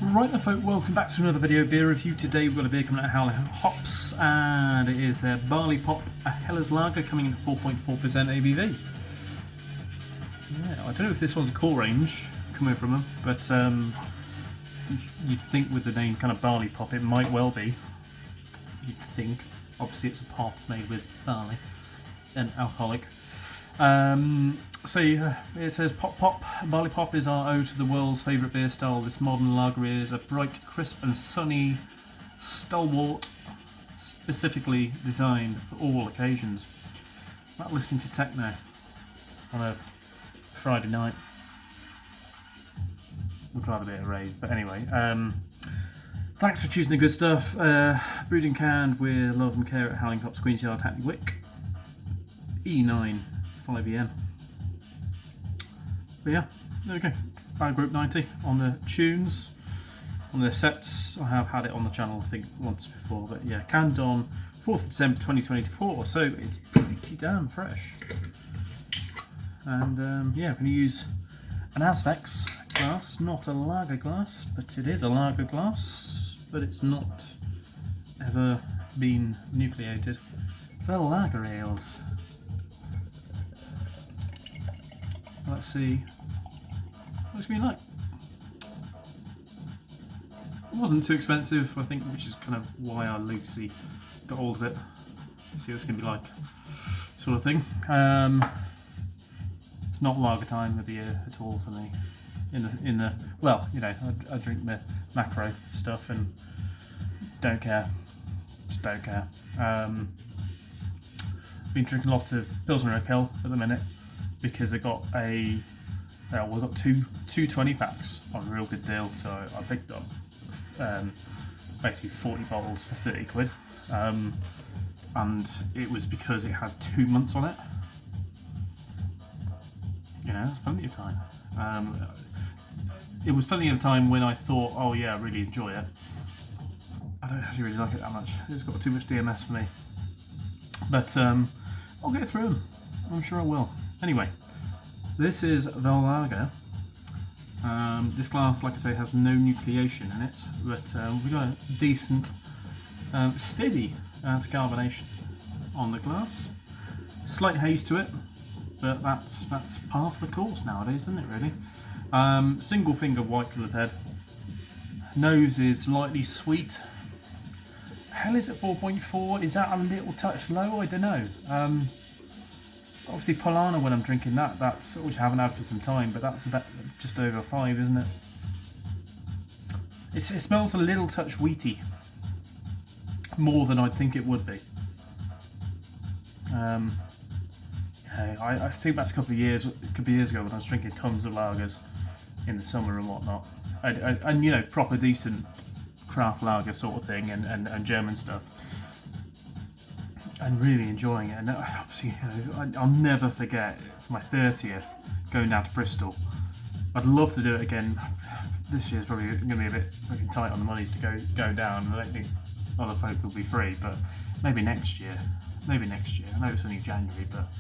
Right then folk, welcome back to another video beer review. Today we've got a beer coming out of Howling hops, and it is their Barley Pop, a Hellas Lager, coming in at 4.4% ABV. Yeah, I don't know if this one's a core range coming from them, but you'd think with the name kind of Barley Pop it might well be. You'd think. Obviously it's a pop made with barley and alcoholic. So it says Pop. Barley Pop is our ode to the world's favourite beer style. This modern lager is a bright, crisp and sunny stalwart, specifically designed for all occasions. Not listening to techno on a Friday night. We'll try a bit of rave, but anyway. Thanks for choosing the good stuff. Brewed and canned with love and care at Howling Hops, Queen's Yard, Hackney Wick. E9 5EN. But yeah, there we go. Bad Group 90 on the tunes, on the sets. I have had it on the channel, I think, once before, but yeah, canned on 4th of December 2024, so it's pretty damn fresh. And yeah, I'm going to use an Asvex glass, not a lager glass, but it is a lager glass, but it's not ever been nucleated for lager ales. Let's see what it's going to be like. It wasn't too expensive, I think, which is kind of why I loosely got hold of it. See what it's going to be like, sort of thing. It's not lager time of the year at all for me. In the well, you know, I drink the macro stuff and don't care. Just don't care. Been drinking a lot of Pilsner Urquell at the minute, because I got we got two 20 packs on a real good deal, so I picked up basically 40 bottles for 30 quid, and it was because it had 2 months on it. You know, that's plenty of time. It was plenty of time when I thought, oh yeah, I really enjoy it. I don't actually really like it that much. It's got too much DMS for me, but I'll get through them. I'm sure I will. Anyway, this is the lager. This glass, like I say, has no nucleation in it, but we've got a decent, steady carbonation on the glass. Slight haze to it, but that's par for the course nowadays, isn't it, really? Single finger white coloured head. Nose is lightly sweet. Hell, is it 4.4? Is that a little touch low? I don't know. Obviously Polana, when I'm drinking that's which I haven't had for some time, but that's about just over 5, isn't it? It smells a little touch wheaty, more than I'd think it would be. I think that's a couple of years ago when I was drinking tons of lagers in the summer and whatnot, and you know, proper decent craft lager sort of thing, and German stuff. And really enjoying it, and obviously, you know, I'll never forget my 30th going down to Bristol. I'd love to do it again. This year's probably going to be a bit fucking tight on the monies to go down, and I don't think other folk will be free, but maybe next year. Maybe next year. I know it's only January, but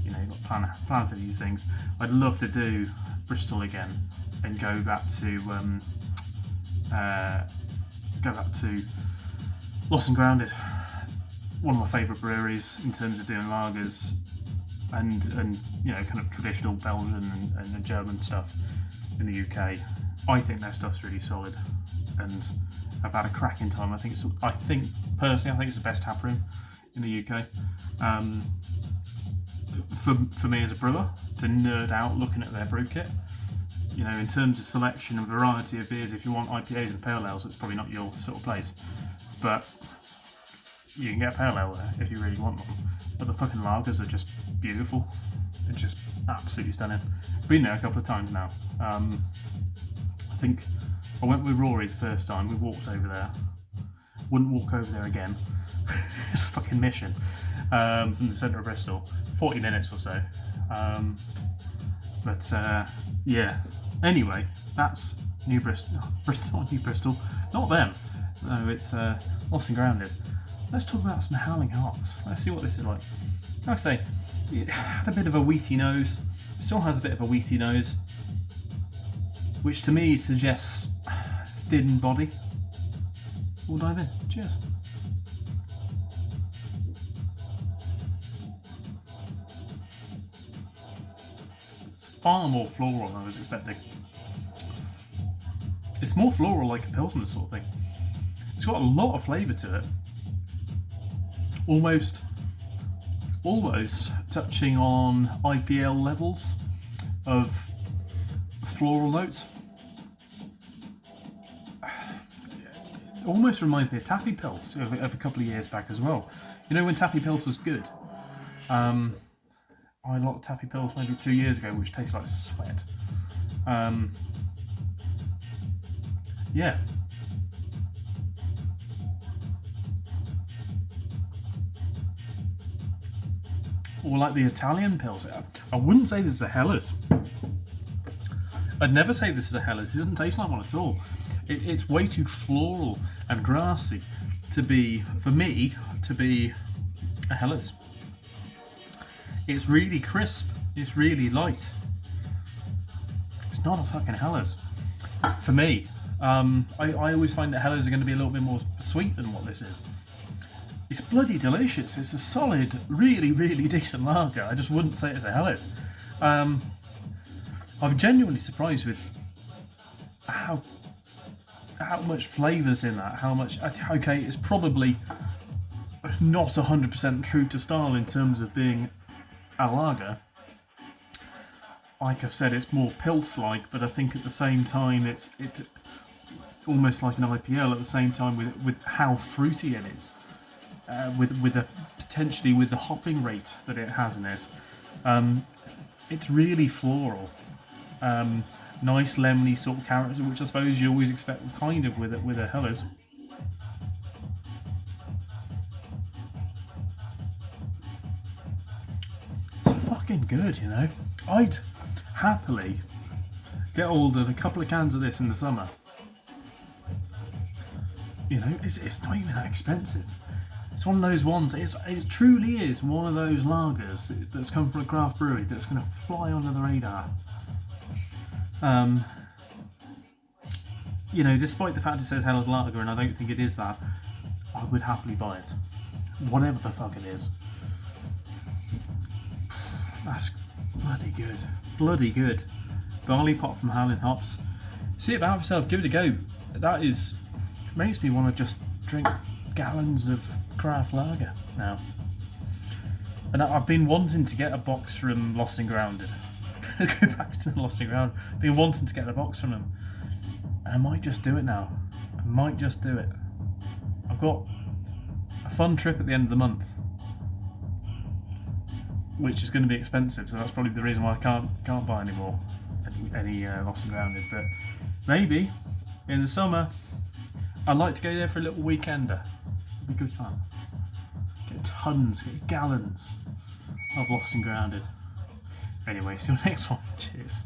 you know, you've got to plan for these things. I'd love to do Bristol again and go back to Lost and Grounded. One of my favourite breweries in terms of doing lagers and you know, kind of traditional Belgian and German stuff in the UK. I think their stuff's really solid, and I've had a cracking time. I think personally it's the best tap room in the UK. For me as a brewer, to nerd out looking at their brew kit. You know, in terms of selection and variety of beers, if you want IPAs and pale ales, it's probably not your sort of place. But you can get a pale ale there if you really want them. But the fucking lagers are just beautiful. They're just absolutely stunning. Been there a couple of times now. I think I went with Rory the first time. We walked over there. Wouldn't walk over there again. It's a fucking mission. From the centre of Bristol. 40 minutes or so. Yeah. Anyway, that's New Bristol. Not New Bristol. Not them. No, it's Lost and Grounded. Let's talk about some Howling hops. Let's see what this is like. Like I say, it had a bit of a wheaty nose. It still has a bit of a wheaty nose, which to me suggests thin body. We'll dive in. Cheers. It's far more floral than I was expecting. It's more floral, like a Pilsner sort of thing. It's got a lot of flavour to it. Almost touching on IPL levels of floral notes. It almost reminds me of Tappy Pils of a couple of years back as well. You know when Tappy Pils was good? I had a lot of Tappy Pils maybe 2 years ago, which tastes like sweat. Yeah. Or like the Italian Pils. I wouldn't say this is a Helles. I'd never say this is a Helles. It doesn't taste like one at all. It's way too floral and grassy to be, for me, to be a Helles. It's really crisp. It's really light. It's not a fucking Helles. For me. I always find that Helles are going to be a little bit more sweet than what this is. It's bloody delicious. It's a solid, really, really decent lager. I just wouldn't say it's a Helles. I'm genuinely surprised with how much flavour's in that. How much? Okay, it's probably not 100% true to style in terms of being a lager. Like I've said, it's more Pils-like, but I think at the same time it's almost like an IPL at the same time with how fruity it is, potentially with the hopping rate that it has in it. It's really floral, nice lemony sort of character, which I suppose you always expect kind of with a Helles. It's fucking good, you know. I'd happily get hold of a couple of cans of this in the summer. You know, it's not even that expensive. It's one of those ones, it truly is one of those lagers that's come from a craft brewery that's going to fly under the radar. You know, despite the fact it says Helles Lager, and I don't think it is that, I would happily buy it. Whatever the fuck it is. That's bloody good. Bloody good. Barley pop from Howling hops. See it for yourself, give it a go. That is... makes me want to just drink gallons of craft lager now. And I've been wanting to get a box from Lost and Grounded. Go back to the Lost and Grounded. Been wanting to get a box from them. And I might just do it now. I might just do it. I've got a fun trip at the end of the month, which is going to be expensive, so that's probably the reason why I can't buy any more any Lost and Grounded. But maybe in the summer I'd like to go there for a little weekender. It'd be good fun. Get gallons of Lost and Grounded. Anyway, see you next one. Cheers.